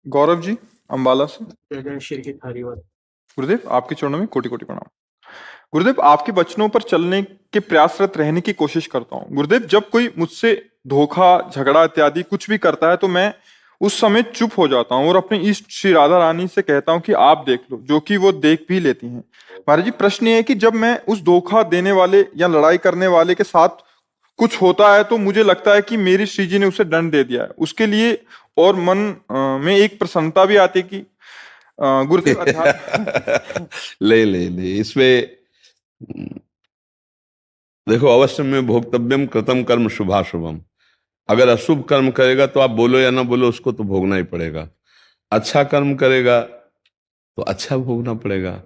गौरव जी अंबाला से। जय श्री की हरिवंश। गुरुदेव आपके चरणों में कोटि कोटि प्रणाम। गुरुदेव आपके वचनों पर चलने के प्रयासरत रहने की कोशिश करता हूँ। गुरुदेव जब कोई मुझसे धोखा झगड़ा इत्यादि कुछ भी करता है तो मैं उस समय चुप हो जाता हूँ और अपने इष्ट श्री राधा रानी से कहता हूँ कि आप देख लो, जो कि वो देख भी लेती हैं। महाराज जी, प्रश्न ये है कि जब मैं उस धोखा देने वाले या लड़ाई करने वाले के साथ कुछ होता है तो मुझे लगता है कि मेरी श्री जी ने उसे दंड दे दिया है उसके लिए, और मन में एक प्रसन्नता भी आती है कि गुरुदेव अध्यात्म ले ले ले इसमें देखो, अवश्य में भोक्तव्यम कृतम कर्म शुभाशुभम। अगर अशुभ कर्म करेगा तो आप बोलो या ना बोलो, उसको तो भोगना ही पड़ेगा। अच्छा कर्म करेगा तो अच्छा भोगना पड़ेगा।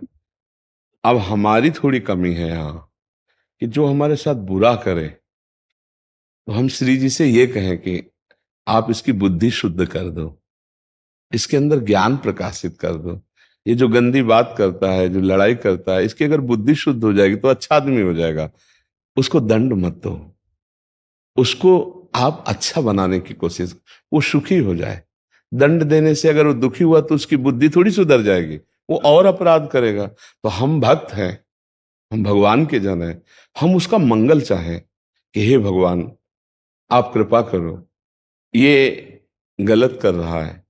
अब हमारी थोड़ी कमी है यहाँ कि जो हमारे साथ बुरा करे तो हम श्री जी से ये कहें कि आप इसकी बुद्धि शुद्ध कर दो, इसके अंदर ज्ञान प्रकाशित कर दो। ये जो गंदी बात करता है, जो लड़ाई करता है, इसकी अगर बुद्धि शुद्ध हो जाएगी तो अच्छा आदमी हो जाएगा। उसको दंड मत दो, उसको आप अच्छा बनाने की कोशिश, वो सुखी हो जाए। दंड देने से अगर वो दुखी हुआ तो उसकी बुद्धि थोड़ी सुधर जाएगी, वो और अपराध करेगा। तो हम भक्त हैं, हम भगवान के जन हैं, हम उसका मंगल चाहें कि हे भगवान आप कृपा करो, ये गलत कर रहा है,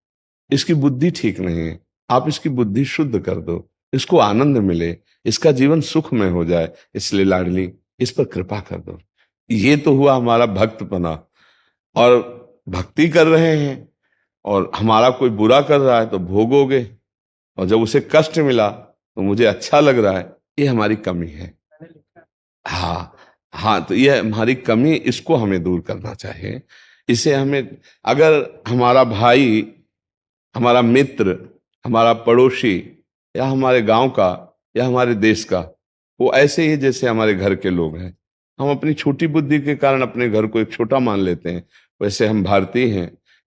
इसकी बुद्धि ठीक नहीं है, आप इसकी बुद्धि शुद्ध कर दो, इसको आनंद मिले, इसका जीवन सुख में हो जाए, इसलिए लाडली इस पर कृपा कर दो। ये तो हुआ हमारा भक्तपना। और भक्ति कर रहे हैं और हमारा कोई बुरा कर रहा है तो भोगोगे, और जब उसे कष्ट मिला तो मुझे अच्छा लग रहा है, ये हमारी कमी है। हाँ हाँ, तो ये हमारी कमी, इसको हमें दूर करना चाहिए। इसे हमें, अगर हमारा भाई, हमारा मित्र, हमारा पड़ोसी, या हमारे गांव का या हमारे देश का, वो ऐसे ही जैसे हमारे घर के लोग हैं, हम अपनी छोटी बुद्धि के कारण अपने घर को एक छोटा मान लेते हैं, वैसे हम भारतीय हैं,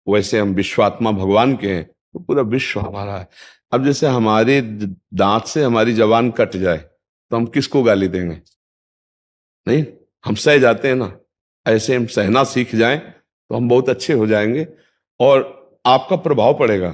वैसे हम विश्वात्मा भगवान के हैं, तो पूरा विश्व हमारा है। अब जैसे हमारे दांत से हमारी जबान कट जाए तो हम किसको गाली देंगे? नहीं, हम सह जाते हैं ना। ऐसे हम सहना सीख जाएं तो हम बहुत अच्छे हो जाएंगे और आपका प्रभाव पड़ेगा।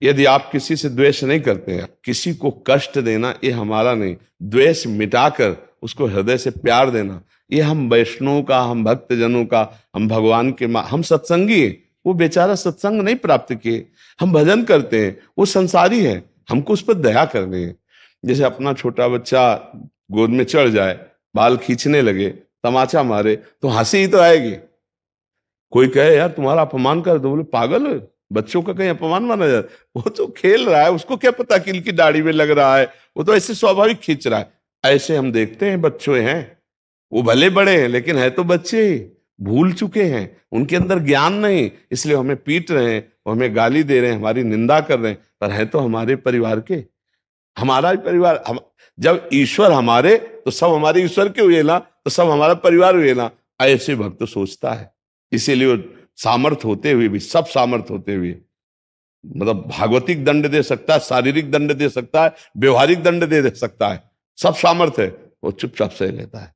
यदि आप किसी से द्वेष नहीं करते हैं, किसी को कष्ट देना ये हमारा नहीं, द्वेष मिटाकर उसको हृदय से प्यार देना, ये हम वैष्णव का, हम भक्त जनों का, हम भगवान के हम सत्संगी हैं। वो बेचारा सत्संग नहीं प्राप्त किए, हम भजन करते हैं, वो संसारी है, हमको उस पर दया करनी है। जैसे अपना छोटा बच्चा गोद में चढ़ जाए, बाल खींचने लगे, तमाचा मारे, तो हंसी ही तो आएगी। कोई कहे यार तुम्हारा अपमान कर दो, बोले पागल है, बच्चों का कहीं अपमान माना जाए? वो तो खेल रहा है, उसको क्या पता कि इनकी दाढ़ी में लग रहा है, वो तो ऐसे स्वाभाविक खींच रहा है। ऐसे हम देखते हैं बच्चे हैं, वो भले बड़े हैं लेकिन है तो बच्चे ही, भूल चुके हैं, उनके अंदर ज्ञान नहीं, इसलिए हमें पीट रहे हैं, वो हमें गाली दे रहे हैं, हमारी निंदा कर रहे हैं, पर है तो हमारे परिवार के, हमारा ही परिवार। जब ईश्वर हमारे तो सब हमारे ईश्वर के हुए ना, तो सब हमारा परिवार हुए ना, ऐसे भक्त सोचता है। इसीलिए वो सामर्थ होते हुए भी, सब सामर्थ होते हुए, मतलब भागवतिक दंड दे सकता है, शारीरिक दंड दे सकता है, व्यवहारिक दंड दे सकता है, सब सामर्थ है, वो चुपचाप सह लेता है।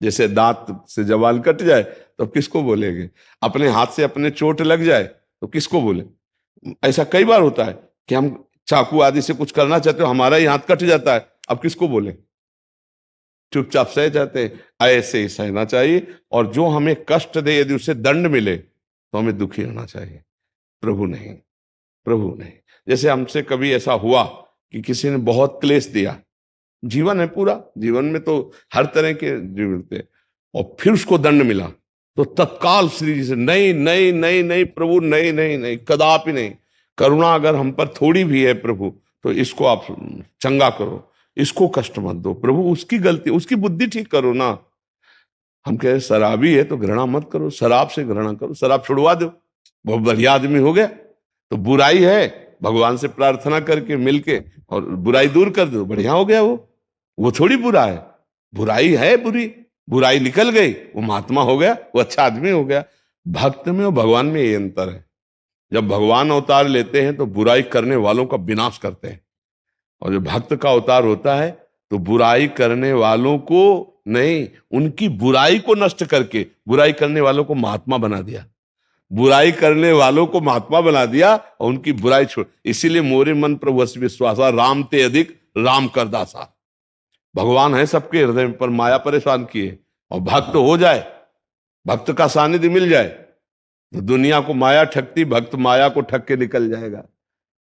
जैसे दांत से जबान कट जाए तो किसको बोलेंगे, अपने हाथ से अपने चोट लग जाए तो किसको बोले? ऐसा कई बार होता है कि हम चाकू आदि से कुछ करना चाहते हो, हमारा ही हाथ कट जाता है, अब किसको बोले? चुपचाप सह जाते हैं। ऐसे ही सहना चाहिए, और जो हमें कष्ट दे यदि उसे दंड मिले तो हमें दुखी होना चाहिए, प्रभु नहीं, प्रभु नहीं। जैसे हमसे कभी ऐसा हुआ कि किसी ने बहुत क्लेश दिया, जीवन है पूरा, जीवन में तो हर तरह के जीवन थे, और फिर उसको दंड मिला तो तत्काल श्री जी से नहीं नहीं नहीं नहीं प्रभु, नहीं नहीं नहीं, कदापि नहीं, करुणा अगर हम पर थोड़ी भी है प्रभु तो इसको आप चंगा करो, इसको कष्ट मत दो प्रभु, उसकी गलती, उसकी बुद्धि ठीक करो ना। हम कह रहे शराबी है तो घृणा मत करो, शराब से घृणा करो, शराब छुड़वा दो, बहुत बढ़िया आदमी हो गया। तो बुराई है, भगवान से प्रार्थना करके मिलके और बुराई दूर कर दो, बढ़िया हो गया। वो थोड़ी बुरा है, बुराई है बुरी, बुराई निकल गई, वो महात्मा हो गया, वो अच्छा आदमी हो गया। भक्त में और भगवान में ये अंतर है। जब भगवान अवतार लेते हैं तो बुराई करने वालों का विनाश करते हैं, और जब भक्त का अवतार होता है तो बुराई करने वालों को नहीं, उनकी बुराई को नष्ट करके बुराई करने वालों को महात्मा बना दिया। बुराई करने वालों को महात्मा बना दिया और उनकी बुराई छोड़। इसीलिए मोरे मन प्रभु वस विश्वासा, राम ते अधिक राम कर दासा। भगवान है सबके हृदय में, पर माया परेशान किए। और भक्त हो जाए, भक्त का सानिध्य मिल जाए तो दुनिया को माया ठगती, भक्त माया को ठग के निकल जाएगा।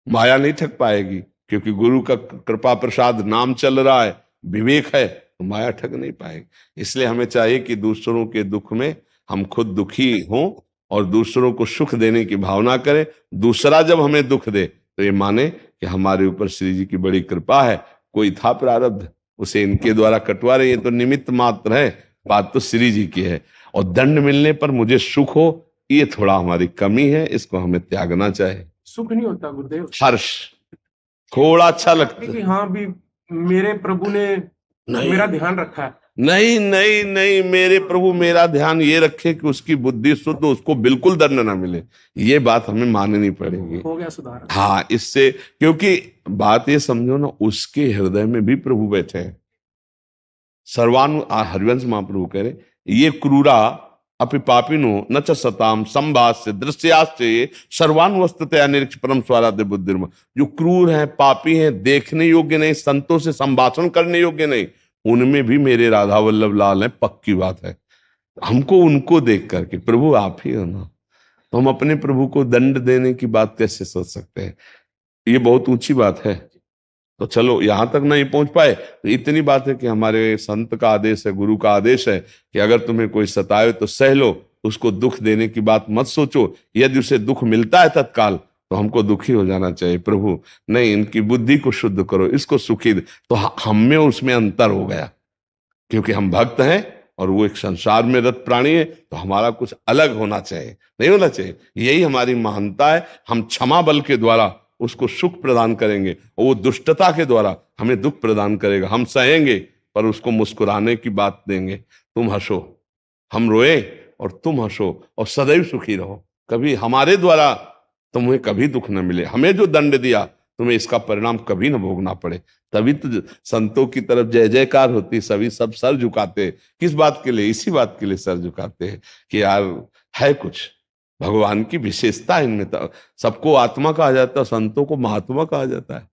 माया नहीं ठग पाएगी, क्योंकि गुरु का कृपा प्रसाद नाम चल रहा है, विवेक है, तो माया ठग नहीं पाएगी। इसलिए हमें चाहिए कि दूसरों के दुख में हम खुद दुखी हों और दूसरों को सुख देने की भावना करें। दूसरा जब हमें दुख दे तो ये माने कि हमारे ऊपर श्री जी की बड़ी कृपा है, कोई था प्रारब्ध, उसे इनके द्वारा कटवा रहे, ये तो निमित्त मात्र है, बात तो श्री जी की है। और दंड मिलने पर मुझे सुख हो, ये थोड़ा हमारी कमी है, इसको हमें त्यागना चाहिए। सुख नहीं होता गुरुदेव, हर्ष थोड़ा अच्छा लगता कि है। हाँ भी मेरे प्रभु ने मेरा ध्यान रखा है। नहीं नहीं नहीं, मेरे प्रभु मेरा ध्यान ये रखे कि उसकी बुद्धि शुद्ध, तो उसको बिल्कुल दंड ना मिले, ये बात हमें माननी पड़ेगी। हो गया सुधार। हाँ, इससे, क्योंकि बात ये समझो ना, उसके हृदय में भी प्रभु बैठे हैं। हरिवंश महाप्रभु कह रहे, ये क्रूरा अपि पापिनो न च सताम संभाष्य दृश्याश्चये सर्वान वस्तुतया निरीक्ष परम स्वाराध्य बुद्धिर्म। जो क्रूर हैं, पापी हैं, देखने योग्य नहीं, संतों से संभाषण करने योग्य नहीं, उनमें भी मेरे राधा वल्लभ लाल है, पक्की बात है। हमको उनको देख करके, प्रभु आप ही हो ना, तो हम अपने प्रभु को दंड देने की बात कैसे सोच सकते हैं? ये बहुत ऊंची बात है। तो चलो, यहां तक नहीं पहुंच पाए तो इतनी बात है कि हमारे संत का आदेश है, गुरु का आदेश है कि अगर तुम्हें कोई सताए तो सह लो, उसको दुख देने की बात मत सोचो। यदि उसे दुख मिलता है तत्काल तो हमको दुखी हो जाना चाहिए, प्रभु नहीं, इनकी बुद्धि को शुद्ध करो, इसको सुखी तो हम में उसमें अंतर हो गया, क्योंकि हम भक्त हैं और वो एक संसार में रत प्राणी है, तो हमारा कुछ अलग होना चाहिए, नहीं होना चाहिए। यही हमारी महानता है। हम क्षमा बल के द्वारा उसको सुख प्रदान करेंगे और वो दुष्टता के द्वारा हमें दुख प्रदान करेगा। हम सहेंगे पर उसको मुस्कुराने की बात देंगे, तुम हंसो, हम रोए और तुम हंसो, और सदैव सुखी रहो। कभी हमारे द्वारा तुम्हें कभी दुख न मिले, हमें जो दंड दिया तुम्हें इसका परिणाम कभी न भोगना पड़े। तभी तो संतों की तरफ जय जयकार होती, सभी सब सर झुकाते। किस बात के लिए? इसी बात के लिए सर झुकाते हैं कि यार है कुछ भगवान की विशेषता इनमें। तो सबको आत्मा कहा जाता है, संतों को महात्मा कहा जाता है।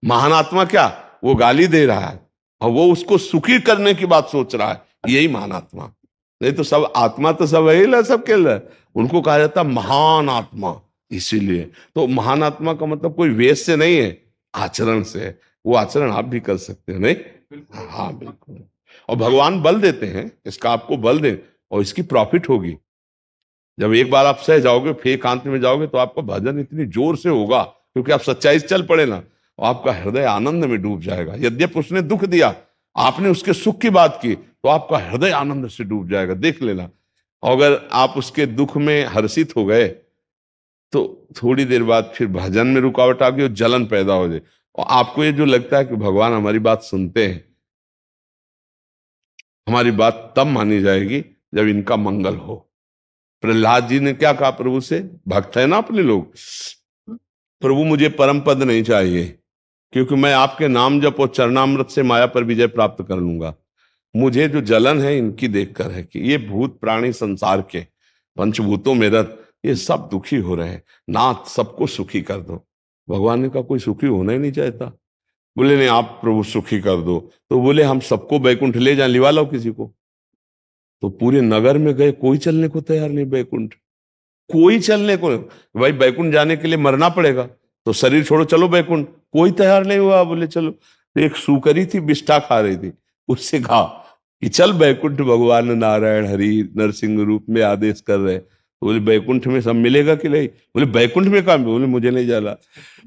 महान आत्मा क्या? वो गाली दे रहा है और वो उसको सुखी करने की बात सोच रहा है, यही महान आत्मा। नहीं तो सब आत्मा तो सब है, सबके लिए उनको कहा जाता है महान आत्मा। इसीलिए तो महान आत्मा का मतलब कोई वेश से नहीं है, आचरण से है। वो आचरण आप भी कर सकते हो, नहीं? हाँ बिल्कुल। और भगवान बल देते हैं, इसका आपको बल दे और इसकी प्रॉफिट होगी। जब एक बार आप सह जाओगे, फिर एकांत में जाओगे, तो आपका भजन इतनी जोर से होगा, क्योंकि आप सच्चाई से चल पड़े ना, और आपका हृदय आनंद में डूब जाएगा। यद्यपि उसने दुख दिया, आपने उसके सुख की बात की, तो आपका हृदय आनंद से डूब जाएगा, देख लेना। अगर आप उसके दुख में हर्षित हो गए तो थोड़ी देर बाद फिर भजन में रुकावट आ गई और जलन पैदा हो जाए, और आपको ये जो लगता है कि भगवान हमारी बात सुनते हैं, हमारी बात तब मानी जाएगी जब इनका मंगल हो। प्रहलाद जी ने क्या कहा प्रभु से? भक्त है ना अपने लोग, प्रभु मुझे परम पद नहीं चाहिए, क्योंकि मैं आपके नाम जप और चरणामृत से माया पर विजय प्राप्त कर लूंगा। मुझे जो जलन है इनकी देखकर है कि ये भूत प्राणी संसार के पंचभूतों में रत, ये सब दुखी हो रहे हैं, नाथ सबको सुखी कर दो। भगवान ने कहा कोई सुखी होना ही नहीं चाहता। बोले नहीं, आप प्रभु सुखी कर दो। तो बोले हम सबको बैकुंठ ले जाए, लिवा लो किसी को। तो पूरे नगर में गए, कोई चलने को तैयार नहीं बैकुंठ, कोई चलने को। भाई बैकुंठ जाने के लिए मरना पड़ेगा, तो शरीर छोड़ो चलो बैकुंठ, कोई तैयार नहीं हुआ। बोले चलो। तो एक सूकरी थी, बिष्ठा खा रही थी, उससे कहा कि चल बैकुंठ, भगवान नारायण हरि नरसिंह रूप में आदेश कर रहे। बोले बैकुंठ में सब मिलेगा कि नहीं? बोले बैकुंठ में काम? बोले मुझे नहीं जाना।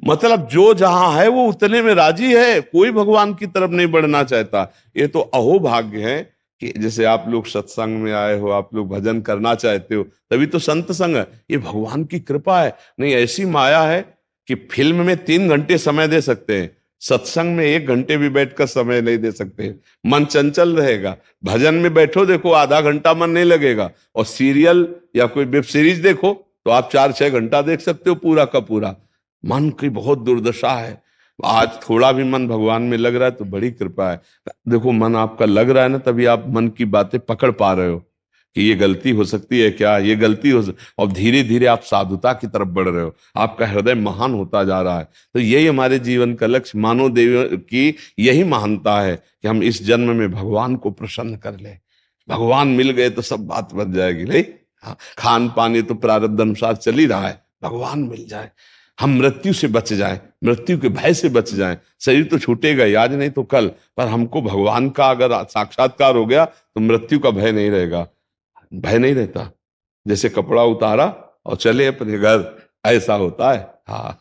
मतलब जो जहां है वो उतने में राजी है, कोई भगवान की तरफ नहीं बढ़ना चाहता। ये तो अहोभाग्य है कि जैसे आप लोग सत्संग में आए हो, आप लोग भजन करना चाहते हो, तभी तो संत संग है। ये भगवान की कृपा है। नहीं, ऐसी माया है कि फिल्म में 3 घंटे समय दे सकते हैं, सत्संग में 1 घंटे भी बैठकर समय नहीं दे सकते। मन चंचल रहेगा। भजन में बैठो, देखो आधा घंटा मन नहीं लगेगा, और सीरियल या कोई वेब सीरीज देखो तो आप 4-6 घंटा देख सकते हो पूरा का पूरा। मन की बहुत दुर्दशा है। आज थोड़ा भी मन भगवान में लग रहा है तो बड़ी कृपा है। देखो मन आपका लग रहा है ना, तभी आप मन की बातें पकड़ पा रहे हो कि ये गलती हो सकती है क्या, ये गलती और धीरे धीरे आप साधुता की तरफ बढ़ रहे हो, आपका हृदय महान होता जा रहा है। तो यही हमारे जीवन का लक्ष्य, मानव देव की यही महानता है कि हम इस जन्म में भगवान को प्रसन्न कर ले। भगवान मिल गए तो सब बात बच जाएगी। नहीं, हाँ, खान पान ये तो प्रारब्ध अनुसार चल ही रहा है, भगवान मिल जाए, हम मृत्यु से बच जाएं, मृत्यु के भय से बच जाएं। शरीर तो छूटेगा ही, आज नहीं तो कल, पर हमको भगवान का अगर साक्षात्कार हो गया तो मृत्यु का भय नहीं रहेगा, भय नहीं रहता। जैसे कपड़ा उतारा और चले अपने घर, ऐसा होता है। हाँ।